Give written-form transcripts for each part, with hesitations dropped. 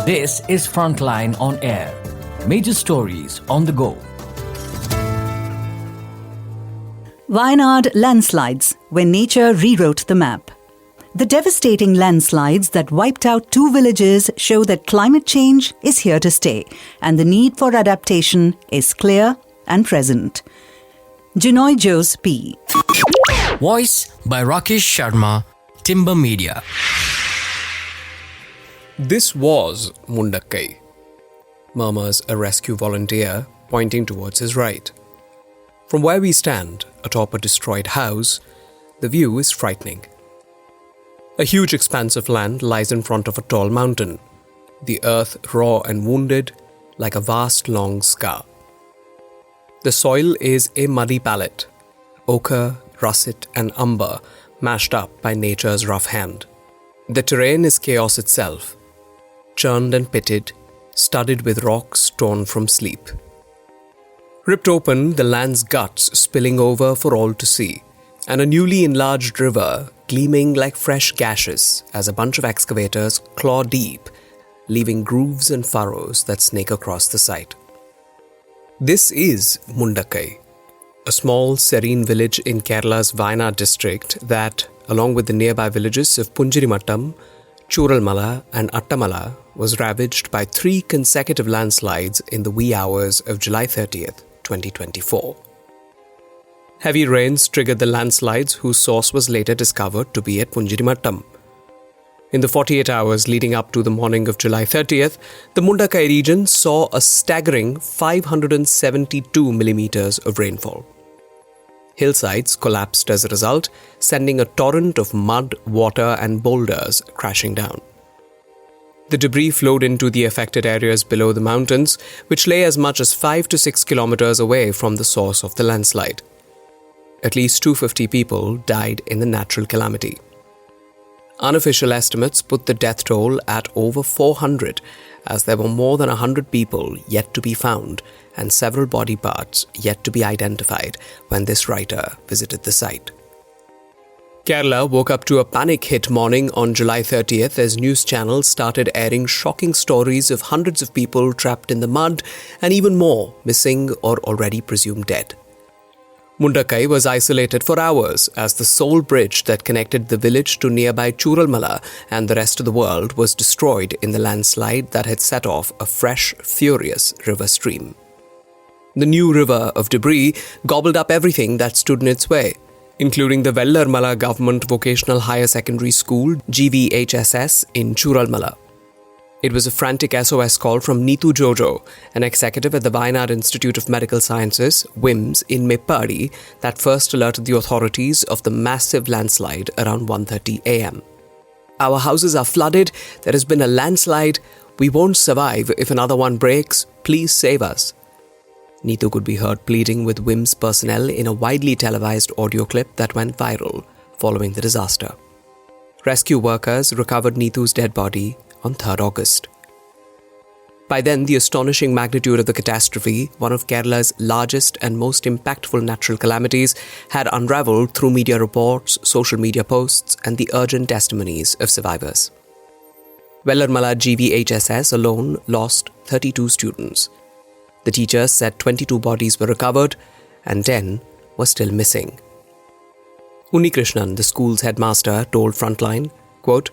This is Frontline on Air. Major stories on the go. Wayanad landslides, when nature rewrote the map. The devastating landslides that wiped out 2 villages show that climate change is here to stay and the need for adaptation is clear and present. Jinoy Jose P. Voice by Rakesh Sharma, Timber Media. This was Mundakkai. murmurs a rescue volunteer, pointing towards his right. From where we stand, atop a destroyed house, the view is frightening. A huge expanse of land lies in front of a tall mountain, the earth raw and wounded, like a vast long scar. The soil is a muddy palette, ochre, russet and umber mashed up by nature's rough hand. The terrain is chaos itself, churned and pitted, studded with rocks torn from sleep. Ripped open, the land's guts spilling over for all to see, and a newly enlarged river gleaming like fresh gashes as a bunch of excavators claw deep, leaving grooves and furrows that snake across the site. This is Mundakkai, a small, serene village in Kerala's Wayanad district that, along with the nearby villages of Punjirimattam, Chooralmala and Attamala, was ravaged by 3 consecutive landslides in the wee hours of July 30th, 2024. Heavy rains triggered the landslides, whose source was later discovered to be at Punjirimattam. In the 48 hours leading up to the morning of July 30th, the Mundakkai region saw a staggering 572 millimeters of rainfall. Hillsides collapsed as a result, sending a torrent of mud, water and boulders crashing down. The debris flowed into the affected areas below the mountains, which lay as much as 5 to 6 kilometers away from the source of the landslide. At least 250 people died in the natural calamity. Unofficial estimates put the death toll at over 400, as there were more than 100 people yet to be found and several body parts yet to be identified when this writer visited the site. Kerala woke up to a panic-hit morning on July 30th as news channels started airing shocking stories of hundreds of people trapped in the mud and even more missing or already presumed dead. Mundakkai was isolated for hours as the sole bridge that connected the village to nearby Chooralmala and the rest of the world was destroyed in the landslide that had set off a fresh, furious river stream. The new river of debris gobbled up everything that stood in its way, including the Wellarmala Government Vocational Higher Secondary School GVHSS in Chooralmala. It was a frantic SOS call from Neetu Jojo, an executive at the Wayanad Institute of Medical Sciences, WIMS, in Meppadi, that first alerted the authorities of the massive landslide around 1:30 a.m. "Our houses are flooded, there has been a landslide, we won't survive if another one breaks, please save us." Neetu could be heard pleading with WIMS personnel in a widely televised audio clip that went viral following the disaster. Rescue workers recovered Neetu's dead body on 3rd August. By then, the astonishing magnitude of the catastrophe, one of Kerala's largest and most impactful natural calamities, had unraveled through media reports, social media posts, and the urgent testimonies of survivors. Wellarmala GVHSS alone lost 32 students. The teachers said 22 bodies were recovered and 10 were still missing. Unnikrishnan, the school's headmaster, told Frontline, quote,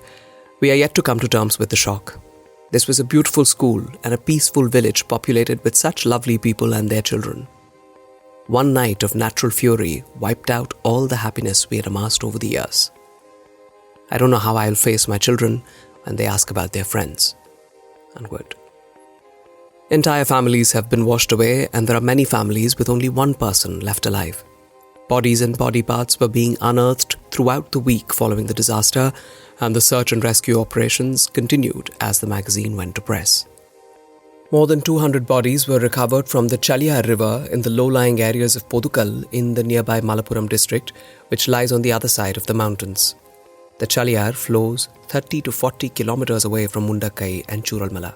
"We are yet to come to terms with the shock. This was a beautiful school and a peaceful village populated with such lovely people and their children. One night of natural fury wiped out all the happiness we had amassed over the years. I don't know how I'll face my children when they ask about their friends." Unquote. Entire families have been washed away, and there are many families with only one person left alive. Bodies and body parts were being unearthed throughout the week following the disaster, and the search and rescue operations continued as the magazine went to press. More than 200 bodies were recovered from the Chaliyar River in the low-lying areas of Podukal in the nearby Malappuram district, which lies on the other side of the mountains. The Chaliyar flows 30 to 40 kilometers away from Mundakkai and Chooralmala.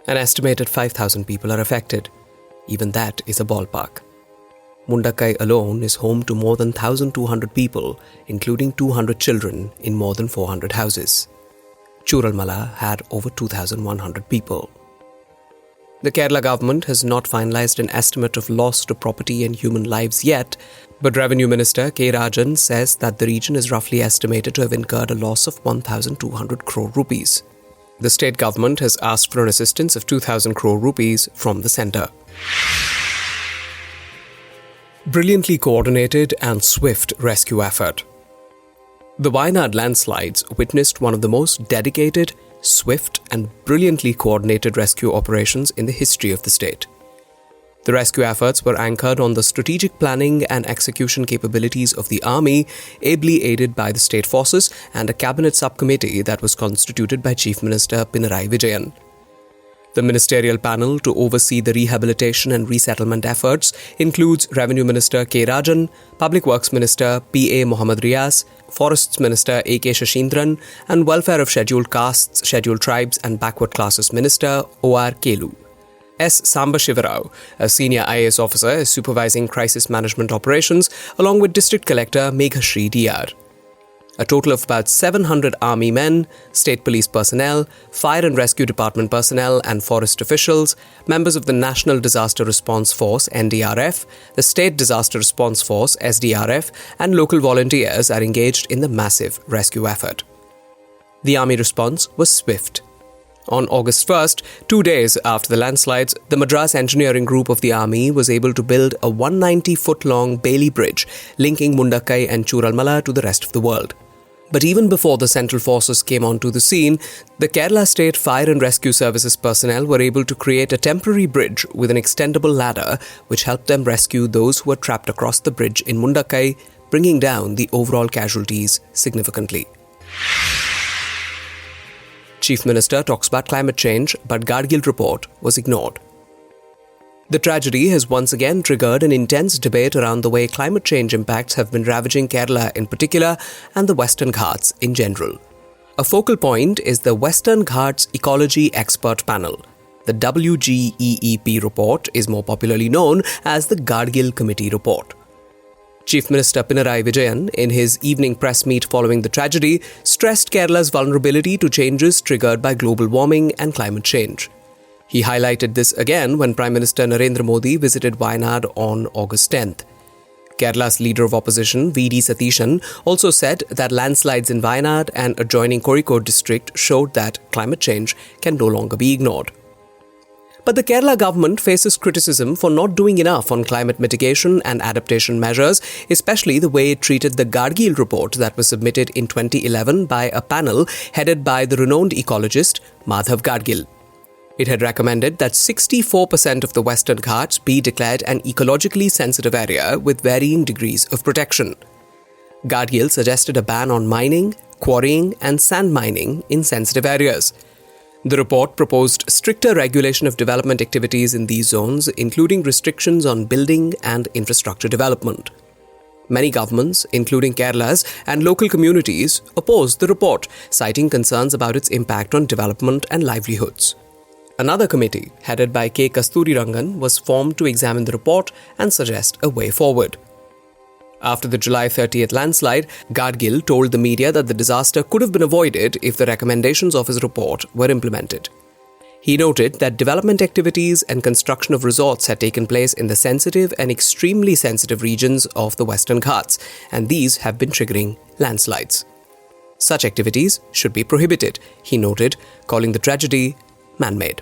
An estimated 5,000 people are affected. Even that is a ballpark. Mundakkai alone is home to more than 1,200 people, including 200 children in more than 400 houses. Chooralmala had over 2,100 people. The Kerala government has not finalised an estimate of loss to property and human lives yet, but Revenue Minister K. Rajan says that the region is roughly estimated to have incurred a loss of 1,200 crore rupees. The state government has asked for an assistance of 2,000 crore rupees from the centre. Brilliantly coordinated and swift rescue effort. The Wayanad landslides witnessed one of the most dedicated, swift and brilliantly coordinated rescue operations in the history of the state. The rescue efforts were anchored on the strategic planning and execution capabilities of the army, ably aided by the state forces and a cabinet subcommittee that was constituted by Chief Minister Pinarayi Vijayan. The ministerial panel to oversee the rehabilitation and resettlement efforts includes Revenue Minister K. Rajan, Public Works Minister P. A. Mohammad Riaz, Forests Minister A. K. Shashindran, and Welfare of Scheduled Castes, Scheduled Tribes and Backward Classes Minister O. R. Kelu. S. Samba Shivarao, a senior IAS officer, is supervising crisis management operations along with District Collector Meghashri DR. A total of about 700 army men, state police personnel, fire and rescue department personnel and forest officials, members of the National Disaster Response Force NDRF, the State Disaster Response Force SDRF, and local volunteers are engaged in the massive rescue effort. The army response was swift. On August 1st, 2 days after the landslides, the Madras Engineering Group of the Army was able to build a 190-foot-long Bailey Bridge linking Mundakkai and Chooralmala to the rest of the world. But even before the central forces came onto the scene, the Kerala State Fire and Rescue Services personnel were able to create a temporary bridge with an extendable ladder which helped them rescue those who were trapped across the bridge in Mundakkai, bringing down the overall casualties significantly. Chief Minister talks about climate change, but Gadgil Report was ignored. The tragedy has once again triggered an intense debate around the way climate change impacts have been ravaging Kerala in particular and the Western Ghats in general. A focal point is the Western Ghats Ecology Expert Panel. The WGEEP report is more popularly known as the Gadgil Committee Report. Chief Minister Pinarayi Vijayan, in his evening press meet following the tragedy, stressed Kerala's vulnerability to changes triggered by global warming and climate change. He highlighted this again when Prime Minister Narendra Modi visited Wayanad on August 10th. Kerala's leader of opposition, V.D. Satishan, also said that landslides in Wayanad and adjoining Kozhikode district showed that climate change can no longer be ignored. But the Kerala government faces criticism for not doing enough on climate mitigation and adaptation measures, especially the way it treated the Gadgil Report that was submitted in 2011 by a panel headed by the renowned ecologist Madhav Gadgil. It had recommended that 64% of the Western Ghats be declared an ecologically sensitive area with varying degrees of protection. Gadgil suggested a ban on mining, quarrying and sand mining in sensitive areas. The report proposed stricter regulation of development activities in these zones, including restrictions on building and infrastructure development. Many governments, including Kerala's and local communities, opposed the report, citing concerns about its impact on development and livelihoods. Another committee, headed by K. Kasturirangan, was formed to examine the report and suggest a way forward. After the July 30th landslide, Gadgil told the media that the disaster could have been avoided if the recommendations of his report were implemented. He noted that development activities and construction of resorts had taken place in the sensitive and extremely sensitive regions of the Western Ghats, and these have been triggering landslides. Such activities should be prohibited, he noted, calling the tragedy man-made.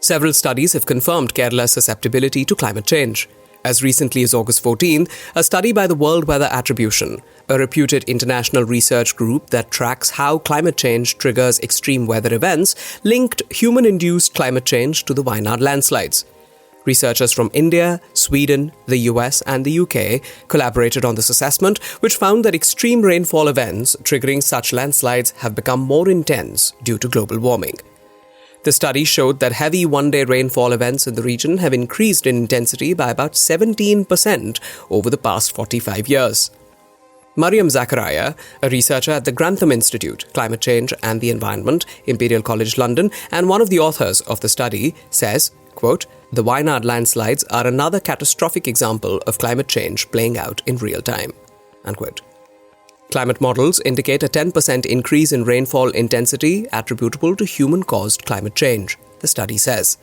Several studies have confirmed Kerala's susceptibility to climate change. As recently as August 14, a study by the World Weather Attribution, a reputed international research group that tracks how climate change triggers extreme weather events, linked human-induced climate change to the Wayanad landslides. Researchers from India, Sweden, the US and the UK collaborated on this assessment, which found that extreme rainfall events triggering such landslides have become more intense due to global warming. The study showed that heavy one-day rainfall events in the region have increased in intensity by about 17% over the past 45 years. Mariam Zachariah, a researcher at the Grantham Institute, Climate Change and the Environment, Imperial College London, and one of the authors of the study, says, quote, "The Wayanad landslides are another catastrophic example of climate change playing out in real time." Unquote. Climate models indicate a 10% increase in rainfall intensity attributable to human-caused climate change, the study says.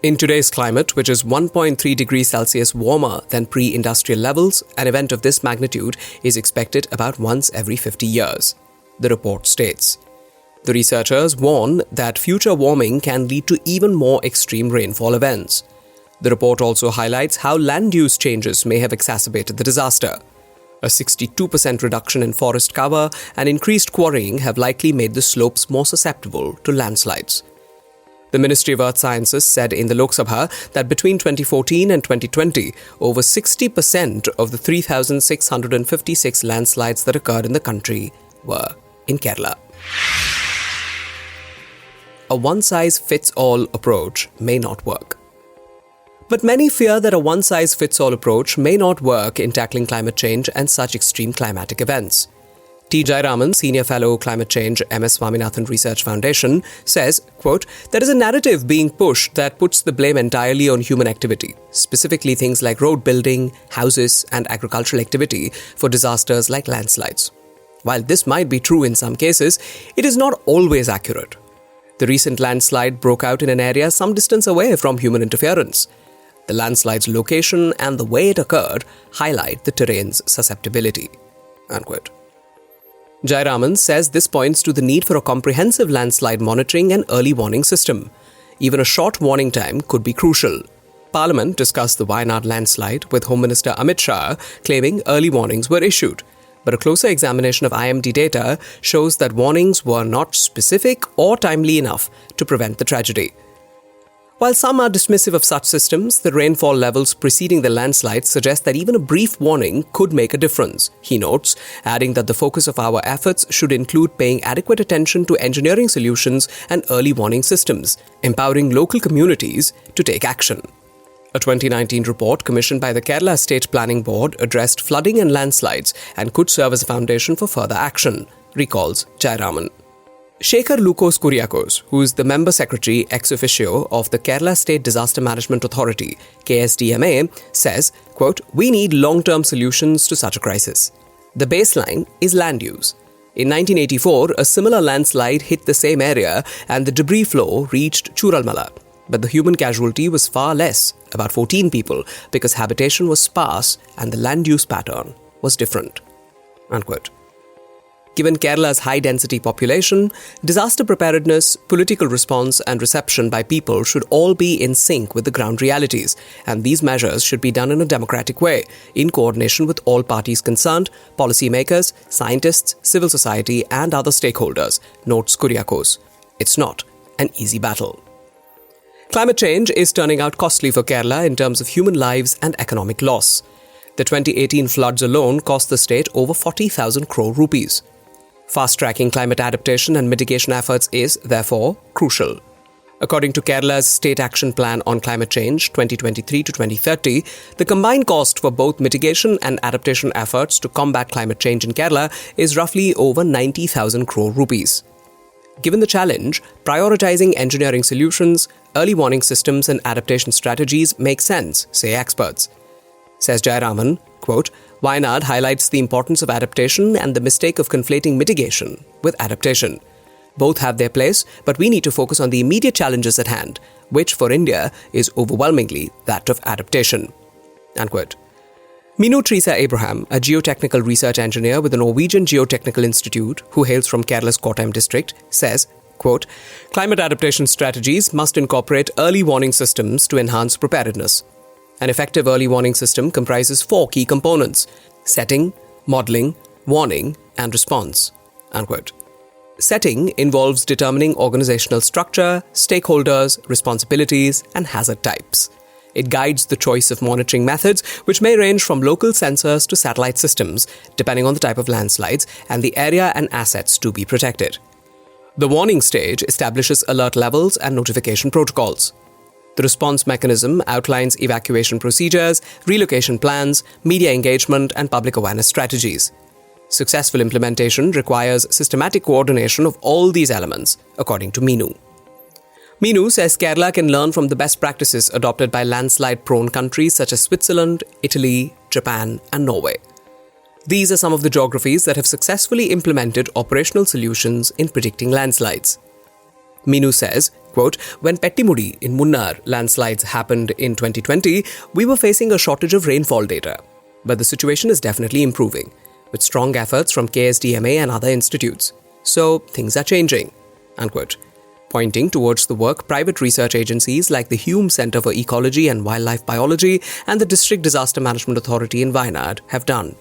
In today's climate, which is 1.3 degrees Celsius warmer than pre-industrial levels, an event of this magnitude is expected about once every 50 years, the report states. The researchers warn that future warming can lead to even more extreme rainfall events. The report also highlights how land use changes may have exacerbated the disaster. A 62% reduction in forest cover and increased quarrying have likely made the slopes more susceptible to landslides. The Ministry of Earth Sciences said in the Lok Sabha that between 2014 and 2020, over 60% of the 3,656 landslides that occurred in the country were in Kerala. A one-size-fits-all approach may not work. But many fear that a one-size-fits-all approach may not work in tackling climate change and such extreme climatic events. T. Jairaman, Senior Fellow, Climate Change, M.S. Swaminathan Research Foundation, says, quote, "There is a narrative being pushed that puts the blame entirely on human activity, specifically things like road building, houses, and agricultural activity for disasters like landslides. While this might be true in some cases, it is not always accurate. The recent landslide broke out in an area some distance away from human interference. The landslide's location and the way it occurred highlight the terrain's susceptibility." Unquote. Jairaman says this points to the need for a comprehensive landslide monitoring and early warning system. Even a short warning time could be crucial. Parliament discussed the Wayanad landslide, with Home Minister Amit Shah claiming early warnings were issued. But a closer examination of IMD data shows that warnings were not specific or timely enough to prevent the tragedy. While some are dismissive of such systems, the rainfall levels preceding the landslide suggest that even a brief warning could make a difference, he notes, adding that the focus of our efforts should include paying adequate attention to engineering solutions and early warning systems, empowering local communities to take action. A 2019 report commissioned by the Kerala State Planning Board addressed flooding and landslides and could serve as a foundation for further action, recalls Jairaman. Shekhar Lukos Kuriakos, who is the member secretary ex officio of the Kerala State Disaster Management Authority, KSDMA, says, quote, "We need long-term solutions to such a crisis. The baseline is land use. In 1984, a similar landslide hit the same area and the debris flow reached Chooralmala. But the human casualty was far less, about 14 people, because habitation was sparse and the land use pattern was different." Unquote. Given Kerala's high-density population, disaster preparedness, political response and reception by people should all be in sync with the ground realities, and these measures should be done in a democratic way, in coordination with all parties concerned, policymakers, scientists, civil society and other stakeholders, notes Kuriakos. It's not an easy battle. Climate change is turning out costly for Kerala in terms of human lives and economic loss. The 2018 floods alone cost the state over 40,000 crore rupees. Fast-tracking climate adaptation and mitigation efforts is, therefore, crucial. According to Kerala's State Action Plan on Climate Change 2023 to 2030, the combined cost for both mitigation and adaptation efforts to combat climate change in Kerala is roughly over 90,000 crore rupees. Given the challenge, prioritizing engineering solutions, early warning systems and adaptation strategies make sense, say experts. Says Jairaman, quote, "Wayanad highlights the importance of adaptation and the mistake of conflating mitigation with adaptation. Both have their place, but we need to focus on the immediate challenges at hand, which for India is overwhelmingly that of adaptation." Unquote. Minu Teresa Abraham, a geotechnical research engineer with the Norwegian Geotechnical Institute, who hails from Kerala's Kottayam district, says, quote, "Climate adaptation strategies must incorporate early warning systems to enhance preparedness. An effective early warning system comprises 4 key components: setting, modeling, warning, and response." Unquote. Setting involves determining organizational structure, stakeholders, responsibilities, and hazard types. It guides the choice of monitoring methods, which may range from local sensors to satellite systems, depending on the type of landslides and the area and assets to be protected. The warning stage establishes alert levels and notification protocols. The response mechanism outlines evacuation procedures, relocation plans, media engagement, and public awareness strategies. Successful implementation requires systematic coordination of all these elements, according to Minu. Minu says Kerala can learn from the best practices adopted by landslide-prone countries such as Switzerland, Italy, Japan, and Norway. These are some of the geographies that have successfully implemented operational solutions in predicting landslides. Minu says, quote, "When Pettimudi in Munnar landslides happened in 2020, we were facing a shortage of rainfall data. But the situation is definitely improving, with strong efforts from KSDMA and other institutes. So things are changing," unquote, pointing towards the work private research agencies like the Hume Centre for Ecology and Wildlife Biology and the District Disaster Management Authority in Wayanad have done.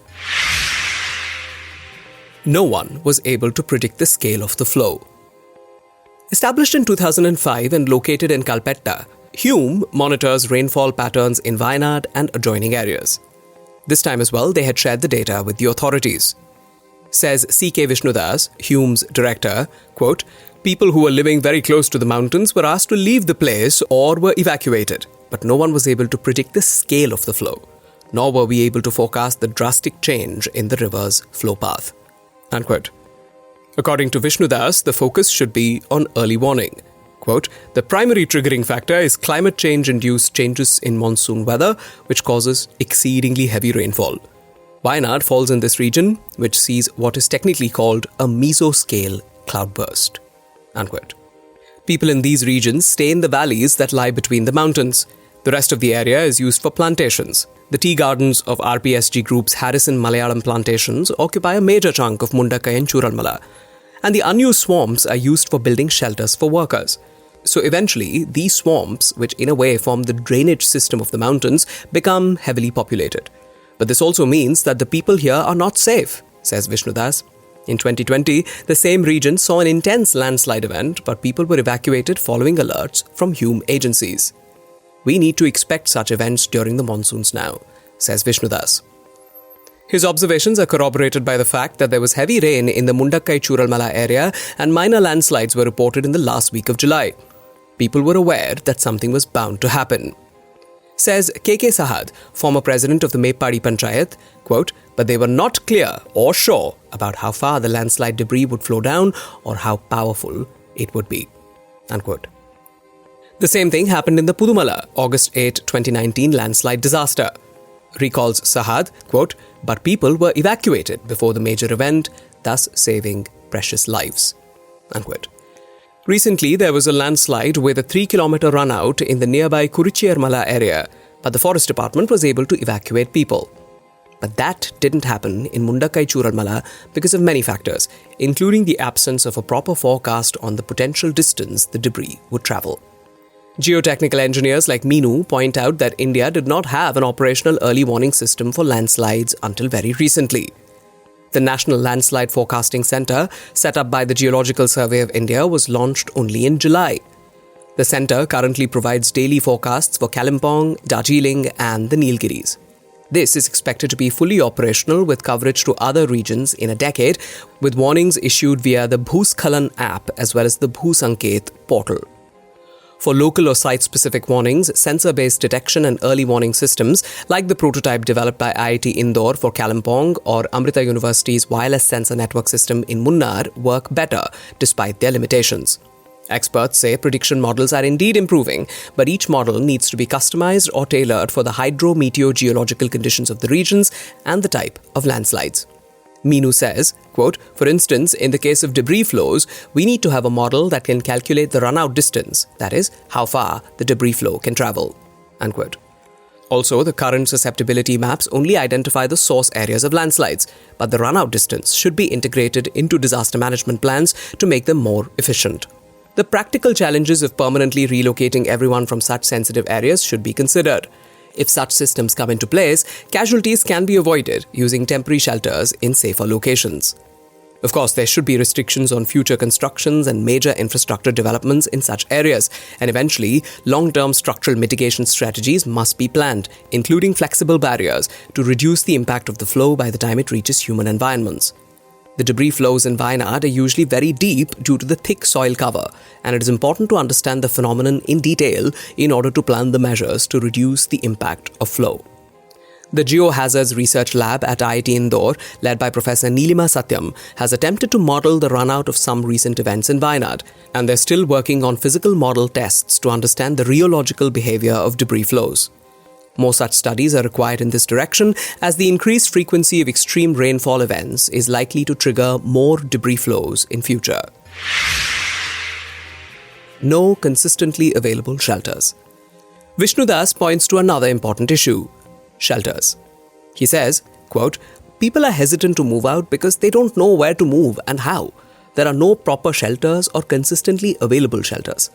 No one was able to predict the scale of the flow. Established in 2005 and located in Kalpetta, Hume monitors rainfall patterns in Wayanad and adjoining areas. This time as well, they had shared the data with the authorities. Says C.K. Vishnudas, Hume's director, quote, "People who were living very close to the mountains were asked to leave the place or were evacuated, but no one was able to predict the scale of the flow, nor were we able to forecast the drastic change in the river's flow path," unquote. According to Vishnudas, the focus should be on early warning. Quote, "The primary triggering factor is climate change-induced changes in monsoon weather, which causes exceedingly heavy rainfall. Wayanad falls in this region, which sees what is technically called a mesoscale cloudburst," unquote. People in these regions stay in the valleys that lie between the mountains. The rest of the area is used for plantations. The tea gardens of RPSG Group's Harrison Malayalam plantations occupy a major chunk of Mundakkai and Chooralmala, and the unused swamps are used for building shelters for workers. So eventually, these swamps, which in a way form the drainage system of the mountains, become heavily populated. But this also means that the people here are not safe, says Vishnudas. In 2020, the same region saw an intense landslide event, but people were evacuated following alerts from Hume agencies. "We need to expect such events during the monsoons now," says Vishnudas. His observations are corroborated by the fact that there was heavy rain in the Mundakkai Chooralmala area and minor landslides were reported in the last week of July. People were aware that something was bound to happen. Says K.K. Sahad, former president of the Meppadi Panchayat, quote, "But they were not clear or sure about how far the landslide debris would flow down or how powerful it would be," unquote. The same thing happened in the Pudumala, August 8, 2019 landslide disaster. Recalls Sahad, quote, "But people were evacuated before the major event, thus saving precious lives," unquote. Recently, there was a landslide with a 3-kilometer run-out in the nearby Kurichiyarmala area, but the forest department was able to evacuate people. But that didn't happen in Mundakkai Chooralmala because of many factors, including the absence of a proper forecast on the potential distance the debris would travel. Geotechnical engineers like Minu point out that India did not have an operational early warning system for landslides until very recently. The National Landslide Forecasting Centre, set up by the Geological Survey of India, was launched only in July. The centre currently provides daily forecasts for Kalimpong, Darjeeling and the Nilgiris. This is expected to be fully operational with coverage to other regions in a decade, with warnings issued via the Bhuskhalan app as well as the Bhusanket portal. For local or site-specific warnings, sensor-based detection and early warning systems, like the prototype developed by IIT Indore for Kalimpong or Amrita University's wireless sensor network system in Munnar, work better despite their limitations. Experts say prediction models are indeed improving, but each model needs to be customized or tailored for the hydro-meteorological conditions of the regions and the type of landslides. Minu says, quote, "For instance, in the case of debris flows, we need to have a model that can calculate the run-out distance, that is, how far the debris flow can travel," unquote. Also, the current susceptibility maps only identify the source areas of landslides, but the run-out distance should be integrated into disaster management plans to make them more efficient. The practical challenges of permanently relocating everyone from such sensitive areas should be considered. If such systems come into place, casualties can be avoided using temporary shelters in safer locations. Of course, there should be restrictions on future constructions and major infrastructure developments in such areas, and eventually, long-term structural mitigation strategies must be planned, including flexible barriers, to reduce the impact of the flow by the time it reaches human environments. The debris flows in Wayanad are usually very deep due to the thick soil cover, and it is important to understand the phenomenon in detail in order to plan the measures to reduce the impact of flow. The Geohazards Research Lab at IIT Indore, led by Professor Neelima Satyam, has attempted to model the run-out of some recent events in Wayanad, and they're still working on physical model tests to understand the rheological behavior of debris flows. More such studies are required in this direction, as the increased frequency of extreme rainfall events is likely to trigger more debris flows in future. No consistently available shelters. Vishnu Das points to another important issue: shelters. He says, quote, "People are hesitant to move out because they don't know where to move and how. There are no proper shelters or consistently available shelters.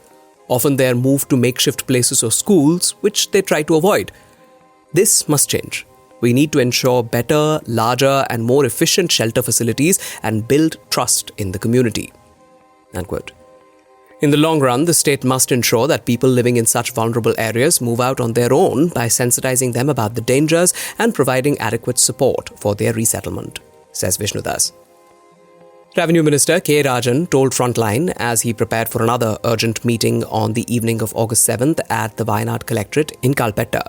Often they are moved to makeshift places or schools, which they try to avoid. This must change. We need to ensure better, larger, and more efficient shelter facilities and build trust in the community." Unquote. In the long run, the state must ensure that people living in such vulnerable areas move out on their own by sensitizing them about the dangers and providing adequate support for their resettlement, says Vishnu Das. Revenue Minister K. Rajan told Frontline as he prepared for another urgent meeting on the evening of August 7th at the Wayanad Collectorate in Kalpetta.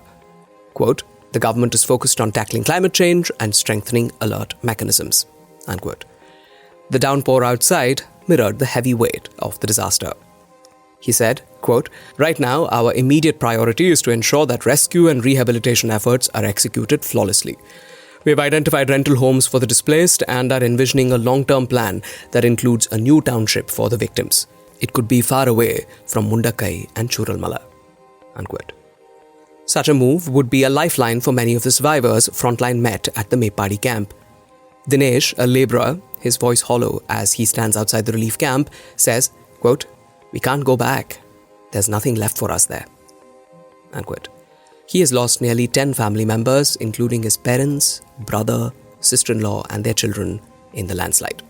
Quote, "The government is focused on tackling climate change and strengthening alert mechanisms." Unquote. The downpour outside mirrored the heavy weight of the disaster. He said, quote, "Right now, our immediate priority is to ensure that rescue and rehabilitation efforts are executed flawlessly. We have identified rental homes for the displaced and are envisioning a long-term plan that includes a new township for the victims. It could be far away from Mundakkai and Chooralmala." Unquote. Such a move would be a lifeline for many of the survivors Frontline met at the Mepadi camp. Dinesh, a labourer, his voice hollow as he stands outside the relief camp, says, quote, "We can't go back. There's nothing left for us there." Unquote. He has lost nearly 10 family members, including his parents, brother, sister-in-law, and their children in the landslide.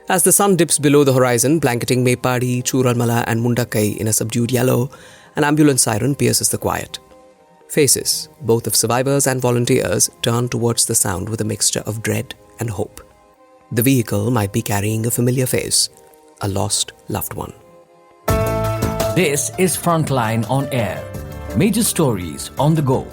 As the sun dips below the horizon, blanketing Mepadi, Chooralmala, and Mundakkai in a subdued yellow, an ambulance siren pierces the quiet. Faces, both of survivors and volunteers, turn towards the sound with a mixture of dread and hope. The vehicle might be carrying a familiar face, a lost loved one. This is Frontline on Air. Major stories on the go.